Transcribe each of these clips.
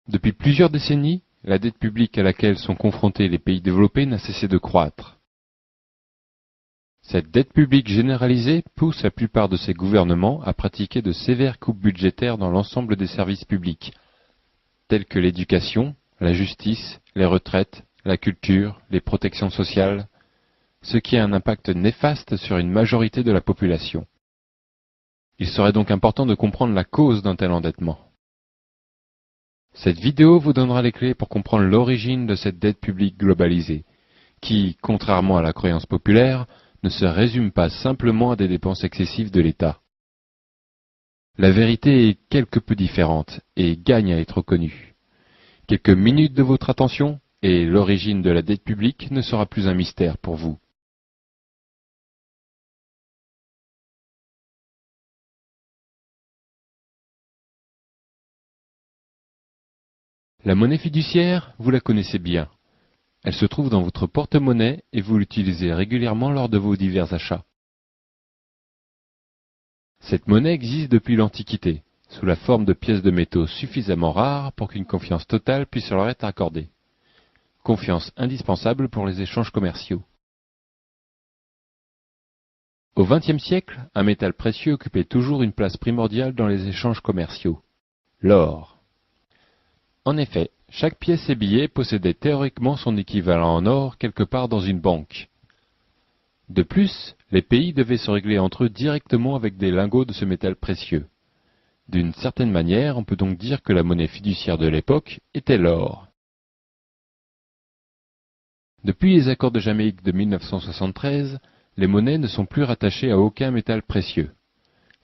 Depuis plusieurs décennies, la dette publique à laquelle sont confrontés les pays développés n'a cessé de croître. Cette dette publique généralisée pousse la plupart de ces gouvernements à pratiquer de sévères coupes budgétaires dans l'ensemble des services publics, tels que l'éducation, la justice, les retraites, la culture, les protections sociales, ce qui a un impact néfaste sur une majorité de la population. Il serait donc important de comprendre la cause d'un tel endettement. Cette vidéo vous donnera les clés pour comprendre l'origine de cette dette publique globalisée, qui, contrairement à la croyance populaire, ne se résume pas simplement à des dépenses excessives de l'État. La vérité est quelque peu différente et gagne à être connue. Quelques minutes de votre attention et l'origine de la dette publique ne sera plus un mystère pour vous. La monnaie fiduciaire, vous la connaissez bien. Elle se trouve dans votre porte-monnaie et vous l'utilisez régulièrement lors de vos divers achats. Cette monnaie existe depuis l'Antiquité, sous la forme de pièces de métaux suffisamment rares pour qu'une confiance totale puisse leur être accordée. Confiance indispensable pour les échanges commerciaux. Au XXe siècle, un métal précieux occupait toujours une place primordiale dans les échanges commerciaux, l'or. En effet, chaque pièce et billet possédait théoriquement son équivalent en or quelque part dans une banque. De plus, les pays devaient se régler entre eux directement avec des lingots de ce métal précieux. D'une certaine manière, on peut donc dire que la monnaie fiduciaire de l'époque était l'or. Depuis les accords de Jamaïque de 1973, les monnaies ne sont plus rattachées à aucun métal précieux.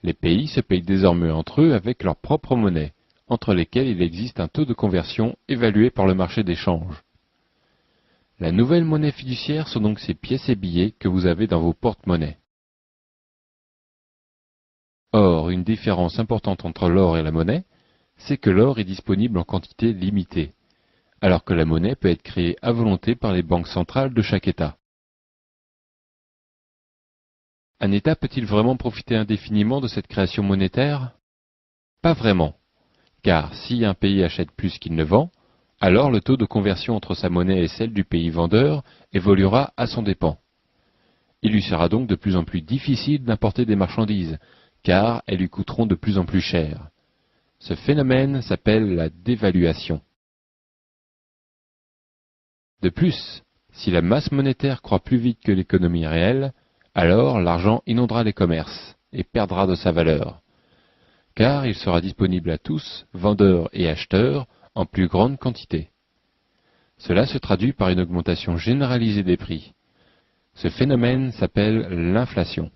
Les pays se payent désormais entre eux avec leur propre monnaie, entre lesquelles il existe un taux de conversion évalué par le marché d'échange. La nouvelle monnaie fiduciaire sont donc ces pièces et billets que vous avez dans vos porte-monnaies. Or, une différence importante entre l'or et la monnaie, c'est que l'or est disponible en quantité limitée, alors que la monnaie peut être créée à volonté par les banques centrales de chaque État. Un État peut-il vraiment profiter indéfiniment de cette création monétaire? Pas vraiment, car si un pays achète plus qu'il ne vend, alors le taux de conversion entre sa monnaie et celle du pays vendeur évoluera à son dépens. Il lui sera donc de plus en plus difficile d'importer des marchandises, car elles lui coûteront de plus en plus cher. Ce phénomène s'appelle la dévaluation. De plus, si la masse monétaire croît plus vite que l'économie réelle, alors l'argent inondera les commerces et perdra de sa valeur, car il sera disponible à tous, vendeurs et acheteurs, en plus grande quantité. Cela se traduit par une augmentation généralisée des prix. Ce phénomène s'appelle l'inflation.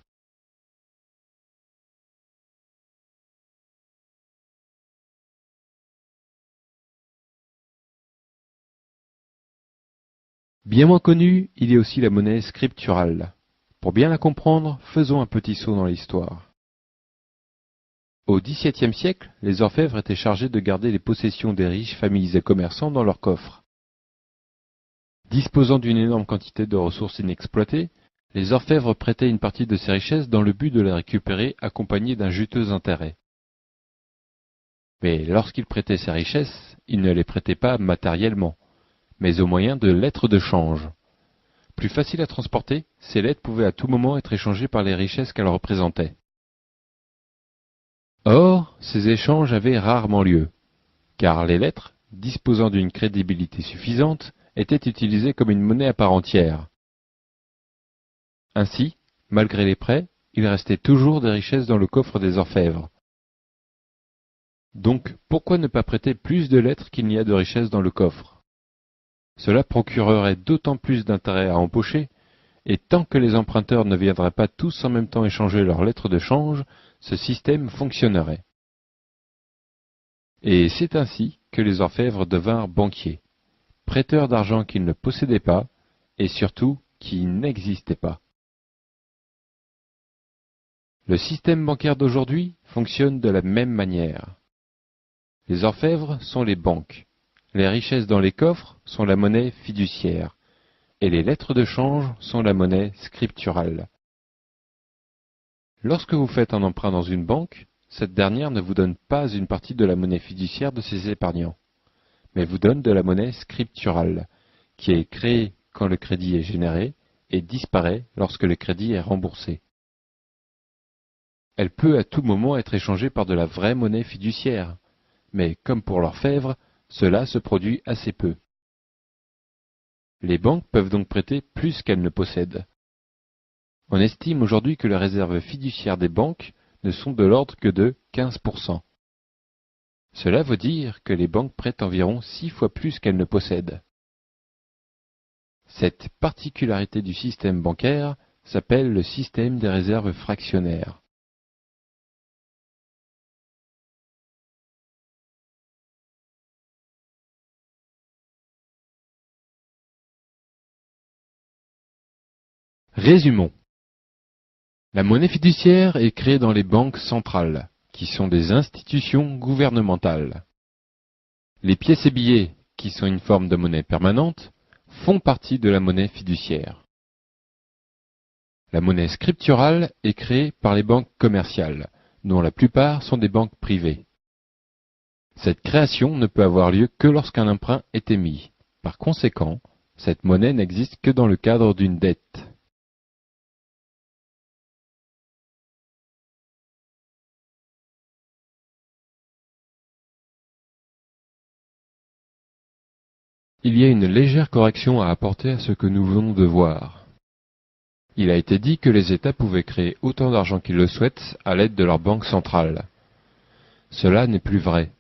Bien moins connue, il y a aussi la monnaie scripturale. Pour bien la comprendre, faisons un petit saut dans l'histoire. Au XVIIe siècle, les orfèvres étaient chargés de garder les possessions des riches familles et commerçants dans leurs coffres. Disposant d'une énorme quantité de ressources inexploitées, les orfèvres prêtaient une partie de ces richesses dans le but de les récupérer accompagnés d'un juteux intérêt. Mais lorsqu'ils prêtaient ces richesses, ils ne les prêtaient pas matériellement, mais au moyen de lettres de change. Plus faciles à transporter, ces lettres pouvaient à tout moment être échangées par les richesses qu'elles représentaient. Or, ces échanges avaient rarement lieu, car les lettres, disposant d'une crédibilité suffisante, étaient utilisées comme une monnaie à part entière. Ainsi, malgré les prêts, il restait toujours des richesses dans le coffre des orfèvres. Donc, pourquoi ne pas prêter plus de lettres qu'il n'y a de richesses dans le coffre? Cela procurerait d'autant plus d'intérêt à empocher, et tant que les emprunteurs ne viendraient pas tous en même temps échanger leurs lettres de change, ce système fonctionnerait. Et c'est ainsi que les orfèvres devinrent banquiers, prêteurs d'argent qu'ils ne possédaient pas, et surtout qui n'existaient pas. Le système bancaire d'aujourd'hui fonctionne de la même manière. Les orfèvres sont les banques, les richesses dans les coffres sont la monnaie fiduciaire, et les lettres de change sont la monnaie scripturale. Lorsque vous faites un emprunt dans une banque, cette dernière ne vous donne pas une partie de la monnaie fiduciaire de ses épargnants, mais vous donne de la monnaie scripturale, qui est créée quand le crédit est généré et disparaît lorsque le crédit est remboursé. Elle peut à tout moment être échangée par de la vraie monnaie fiduciaire, mais comme pour l'orfèvre, cela se produit assez peu. Les banques peuvent donc prêter plus qu'elles ne possèdent. On estime aujourd'hui que les réserves fiduciaires des banques ne sont de l'ordre que de 15%. Cela veut dire que les banques prêtent environ 6 fois plus qu'elles ne possèdent. Cette particularité du système bancaire s'appelle le système des réserves fractionnaires. Résumons. La monnaie fiduciaire est créée dans les banques centrales, qui sont des institutions gouvernementales. Les pièces et billets, qui sont une forme de monnaie permanente, font partie de la monnaie fiduciaire. La monnaie scripturale est créée par les banques commerciales, dont la plupart sont des banques privées. Cette création ne peut avoir lieu que lorsqu'un emprunt est émis. Par conséquent, cette monnaie n'existe que dans le cadre d'une dette. Il y a une légère correction à apporter à ce que nous venons de voir. Il a été dit que les États pouvaient créer autant d'argent qu'ils le souhaitent à l'aide de leur banque centrale. Cela n'est plus vrai.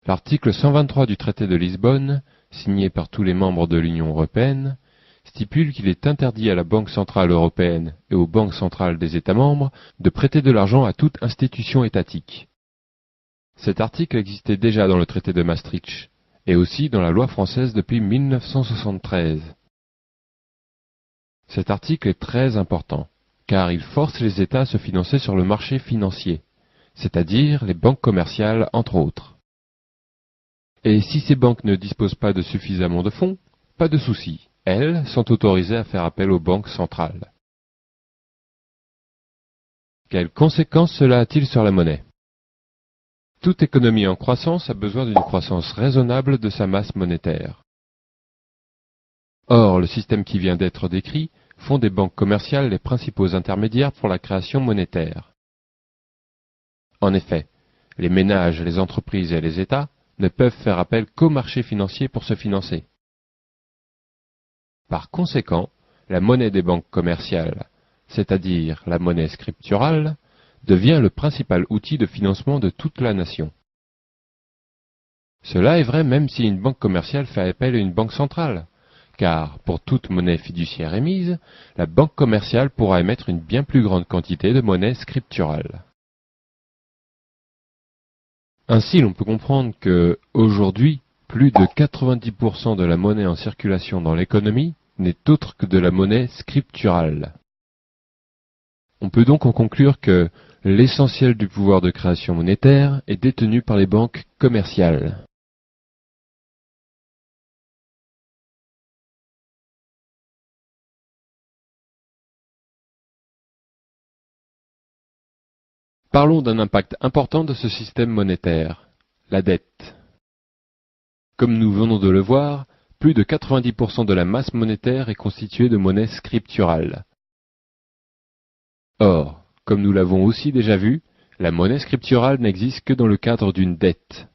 L'article 123 du traité de Lisbonne, signé par tous les membres de l'Union européenne, stipule qu'il est interdit à la Banque centrale européenne et aux banques centrales des États membres de prêter de l'argent à toute institution étatique. Cet article existait déjà dans le traité de Maastricht, et aussi dans la loi française depuis 1973. Cet article est très important, car il force les États à se financer sur le marché financier, c'est-à-dire les banques commerciales entre autres. Et si ces banques ne disposent pas de suffisamment de fonds, pas de souci, elles sont autorisées à faire appel aux banques centrales. Quelles conséquences cela a-t-il sur la monnaie ? Toute économie en croissance a besoin d'une croissance raisonnable de sa masse monétaire. Or, le système qui vient d'être décrit font des banques commerciales les principaux intermédiaires pour la création monétaire. En effet, les ménages, les entreprises et les États ne peuvent faire appel qu'au marché financier pour se financer. Par conséquent, la monnaie des banques commerciales, c'est-à-dire la monnaie scripturale, devient le principal outil de financement de toute la nation. Cela est vrai même si une banque commerciale fait appel à une banque centrale, car pour toute monnaie fiduciaire émise, la banque commerciale pourra émettre une bien plus grande quantité de monnaie scripturale. Ainsi, l'on peut comprendre que, aujourd'hui, plus de 90% de la monnaie en circulation dans l'économie n'est autre que de la monnaie scripturale. On peut donc en conclure que l'essentiel du pouvoir de création monétaire est détenu par les banques commerciales. Parlons d'un impact important de ce système monétaire, la dette. Comme nous venons de le voir, plus de 90% de la masse monétaire est constituée de monnaie scripturale. Or, comme nous l'avons aussi déjà vu, la monnaie scripturale n'existe que dans le cadre d'une dette.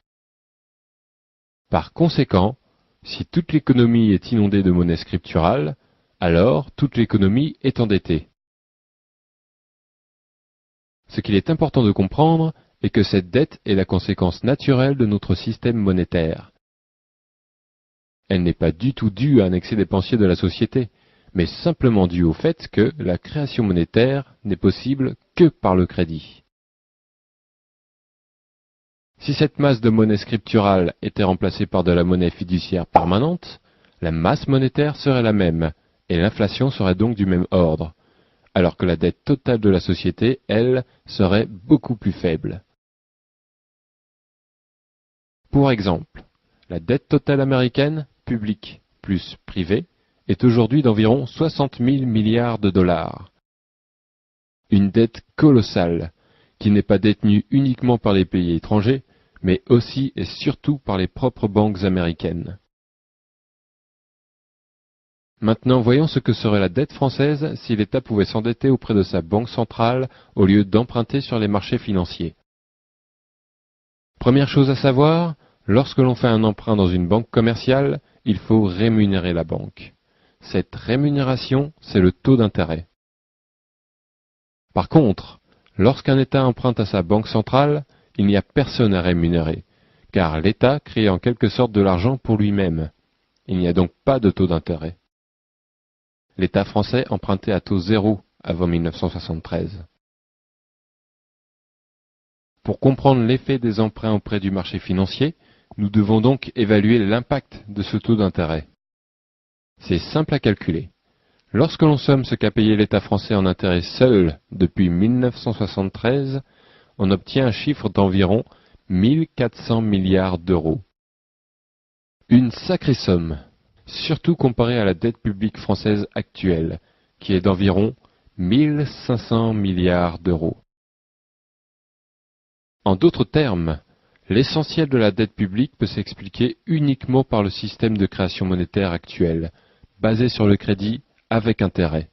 Par conséquent, si toute l'économie est inondée de monnaie scripturale, alors toute l'économie est endettée. Ce qu'il est important de comprendre est que cette dette est la conséquence naturelle de notre système monétaire. Elle n'est pas du tout due à un excès dépensier de la société, mais simplement due au fait que la création monétaire n'est possible que par le crédit. Si cette masse de monnaie scripturale était remplacée par de la monnaie fiduciaire permanente, la masse monétaire serait la même, et l'inflation serait donc du même ordre, alors que la dette totale de la société, elle, serait beaucoup plus faible. Pour exemple, la dette totale américaine, publique plus privée, est aujourd'hui d'environ 60 000 milliards de dollars. Une dette colossale, qui n'est pas détenue uniquement par les pays étrangers, mais aussi et surtout par les propres banques américaines. Maintenant, voyons ce que serait la dette française si l'État pouvait s'endetter auprès de sa banque centrale au lieu d'emprunter sur les marchés financiers. Première chose à savoir, lorsque l'on fait un emprunt dans une banque commerciale, il faut rémunérer la banque. Cette rémunération, c'est le taux d'intérêt. Par contre, lorsqu'un État emprunte à sa banque centrale, il n'y a personne à rémunérer, car l'État crée en quelque sorte de l'argent pour lui-même. Il n'y a donc pas de taux d'intérêt. L'État français empruntait à taux zéro avant 1973. Pour comprendre l'effet des emprunts auprès du marché financier, nous devons donc évaluer l'impact de ce taux d'intérêt. C'est simple à calculer. Lorsque l'on somme ce qu'a payé l'État français en intérêt seul depuis 1973, on obtient un chiffre d'environ 1400 milliards d'euros. Une sacrée somme, surtout comparée à la dette publique française actuelle, qui est d'environ 1500 milliards d'euros. En d'autres termes, l'essentiel de la dette publique peut s'expliquer uniquement par le système de création monétaire actuel, basé sur le crédit avec intérêt.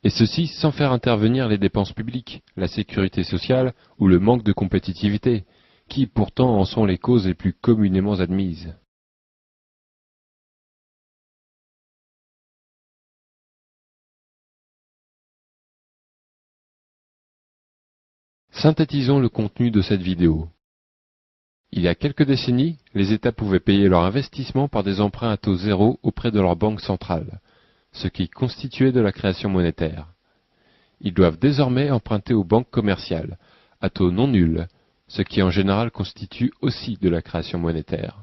Et ceci sans faire intervenir les dépenses publiques, la sécurité sociale ou le manque de compétitivité, qui pourtant en sont les causes les plus communément admises. Synthétisons le contenu de cette vidéo. Il y a quelques décennies, les États pouvaient payer leur investissement par des emprunts à taux zéro auprès de leur banque centrale, ce qui constituait de la création monétaire. Ils doivent désormais emprunter aux banques commerciales, à taux non nul, ce qui en général constitue aussi de la création monétaire.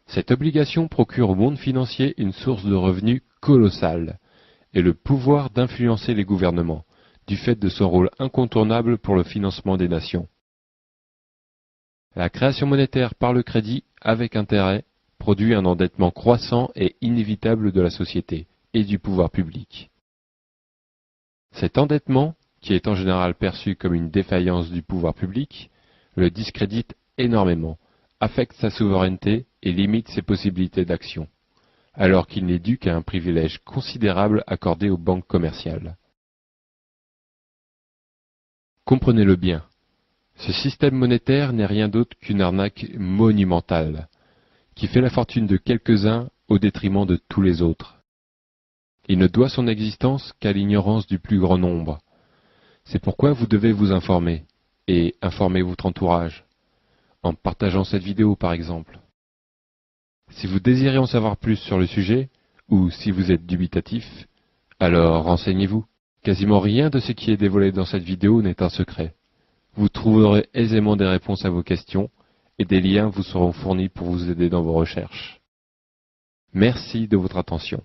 Cette obligation procure au monde financier une source de revenus colossale et le pouvoir d'influencer les gouvernements, du fait de son rôle incontournable pour le financement des nations. La création monétaire par le crédit avec intérêt produit un endettement croissant et inévitable de la société et du pouvoir public. Cet endettement, qui est en général perçu comme une défaillance du pouvoir public, le discrédite énormément, affecte sa souveraineté et limite ses possibilités d'action, alors qu'il n'est dû qu'à un privilège considérable accordé aux banques commerciales. Comprenez-le bien, ce système monétaire n'est rien d'autre qu'une arnaque monumentale, qui fait la fortune de quelques-uns au détriment de tous les autres. Il ne doit son existence qu'à l'ignorance du plus grand nombre. C'est pourquoi vous devez vous informer, et informer votre entourage, en partageant cette vidéo par exemple. Si vous désirez en savoir plus sur le sujet, ou si vous êtes dubitatif, alors renseignez-vous. Quasiment rien de ce qui est dévoilé dans cette vidéo n'est un secret. Vous trouverez aisément des réponses à vos questions, et des liens vous seront fournis pour vous aider dans vos recherches. Merci de votre attention.